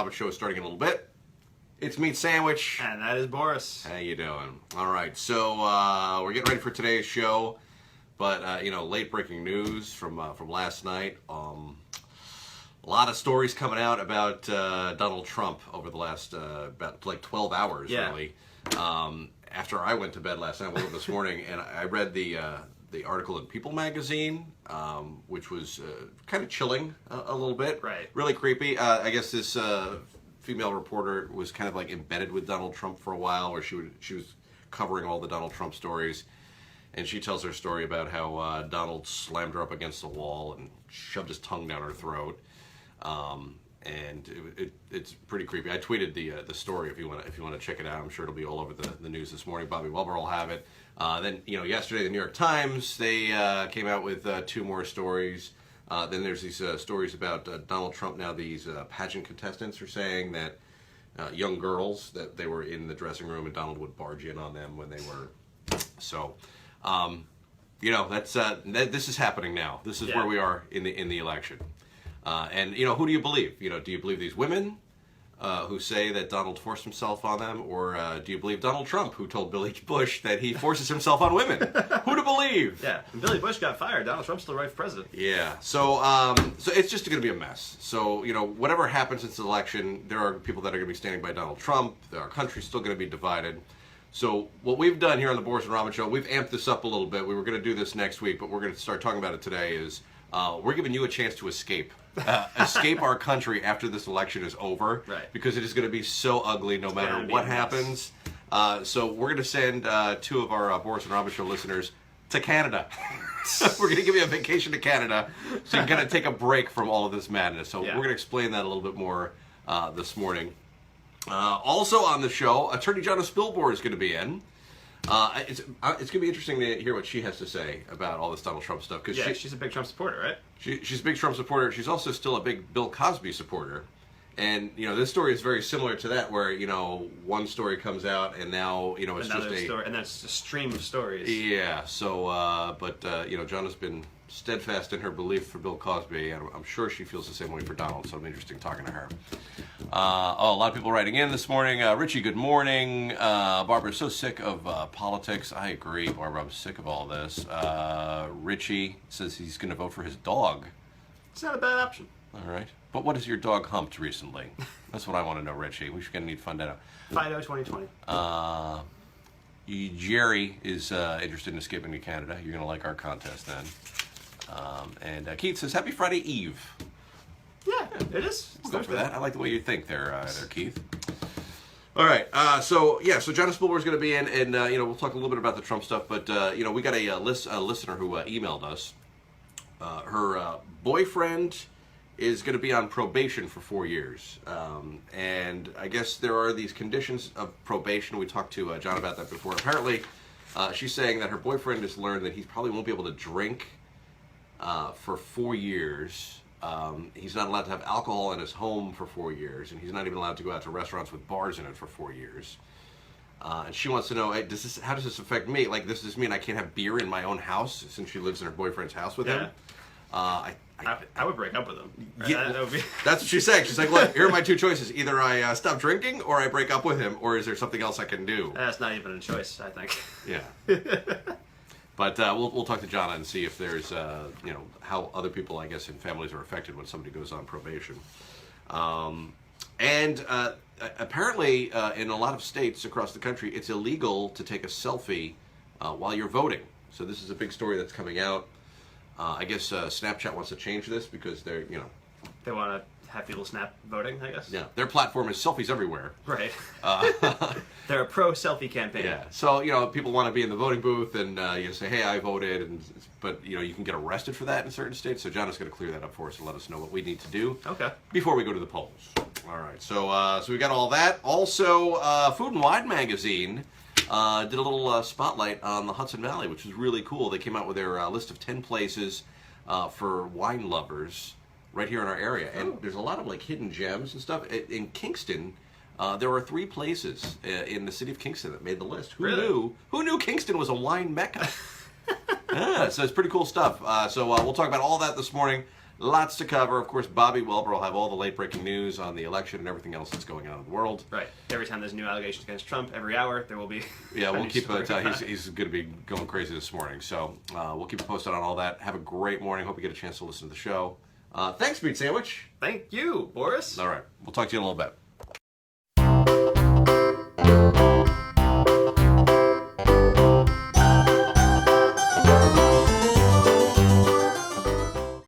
Robyn Show is starting in a little bit. It's Meat Sandwich. And that is Boris. How you doing? All right, so we're getting ready for today's show, but late breaking news from last night. A lot of stories coming out about Donald Trump over the last about like 12 hours, really. After I went to bed last night, I woke up this morning, and I read the article in People magazine, which was kind of chilling a little bit. Right. Really creepy. I guess this female reporter was kind of like embedded with Donald Trump for a while, where she was covering all the Donald Trump stories, and she tells her story about how Donald slammed her up against the wall and shoved his tongue down her throat. And it's pretty creepy. I tweeted the story if you want to check it out. I'm sure it'll be all over the news this morning. Bobby Welber will have it. Then yesterday the New York Times, they came out with 2 more stories. Then there's these stories about Donald Trump. Now these pageant contestants are saying that young girls, that they were in the dressing room and Donald would barge in on them when they were. So, that's this is happening now. This is where we are in the election. And who do you believe? Do you believe these women who say that Donald forced himself on them, or do you believe Donald Trump, who told Billy Bush that he forces himself on women? Who to believe? Yeah, when Billy Bush got fired, Donald Trump's still right for president. Yeah, so it's just going to be a mess. So whatever happens in this election, there are people that are going to be standing by Donald Trump. Our country's still going to be divided. So what we've done here on the Boris and Robyn Show, we've amped this up a little bit. We were going to do this next week, but we're going to start talking about it today. Is we're giving you a chance to escape. Escape our country after this election is over, right? Because it is going to be so ugly no matter what happens. So we're going to send 2 of our Boris and Robyn Show listeners to Canada. We're going to give you a vacation to Canada, so you can kind of take a break from all of this madness. So we're going to explain that a little bit more this morning. Also on the show, Attorney Jonna Spilbor is going to be in. It's going to be interesting to hear what she has to say about all this Donald Trump stuff. Because she's a big Trump supporter, right? She's a big Trump supporter. She's also still a big Bill Cosby supporter. And, this story is very similar to that, where, one story comes out and now, it's another just story, and that's a stream of stories. Yeah, so, Jonna's been steadfast in her belief for Bill Cosby, and I'm sure she feels the same way for Donald, so it'll be interesting talking to her. A lot of people writing in this morning. Richie, good morning. Barbara's so sick of politics. I agree, Barbara. I'm sick of all this. Richie says he's going to vote for his dog. It's not a bad option. All right. But what has your dog humped recently? That's what I want to know, Richie. We're going to need to find that out. Fido 2020. Jerry is interested in escaping to Canada. You're going to like our contest then. And Keith says, Happy Friday Eve. Yeah, it is. We'll go for that. I like the way you think there, Keith. All right. So Jonna Spilbor is going to be in, and we'll talk a little bit about the Trump stuff. But we got a listener who emailed us. Her boyfriend is going to be on probation for 4 years, and I guess there are these conditions of probation. We talked to John about that before. Apparently, she's saying that her boyfriend has learned that he probably won't be able to drink for 4 years. He's not allowed to have alcohol in his home for 4 years, and he's not even allowed to go out to restaurants with bars in it for 4 years. And she wants to know, hey, how does this affect me? Like, does this mean I can't have beer in my own house since she lives in her boyfriend's house with him? I would break up with him. Yeah, that's what she's saying. She's like, look, here are my 2 choices. Either I stop drinking or I break up with him, or is there something else I can do? That's not even a choice, I think. Yeah. But we'll talk to Jonna and see if there's, how other people, I guess, in families are affected when somebody goes on probation. And apparently, in a lot of states across the country, it's illegal to take a selfie while you're voting. So this is a big story that's coming out. I guess Snapchat wants to change this because they're, They want to have people snap voting, I guess? Yeah, their platform is selfies everywhere. Right. They're a pro-selfie campaign. Yeah, so, people want to be in the voting booth and, say, hey, I voted, but, you can get arrested for that in certain states, so Jonna's going to clear that up for us and let us know what we need to do before we go to the polls. All right, so we got all that. Also, Food and Wine magazine did a little spotlight on the Hudson Valley, which was really cool. They came out with their list of 10 places for wine lovers right here in our area. And there's a lot of hidden gems and stuff. In Kingston, there were 3 places in the city of Kingston that made the list. Who knew? Who knew Kingston was a wine mecca? So it's pretty cool stuff. So we'll talk about all that this morning. Lots to cover. Of course, Bobby Welber will have all the late-breaking news on the election and everything else that's going on in the world. Right. Every time there's new allegations against Trump, every hour there will be. Yeah, we'll keep story. he's going to be going crazy this morning. So we'll keep you posted on all that. Have a great morning. Hope you get a chance to listen to the show. Thanks, Meat Sandwich. Thank you, Boris. All right. We'll talk to you in a little bit.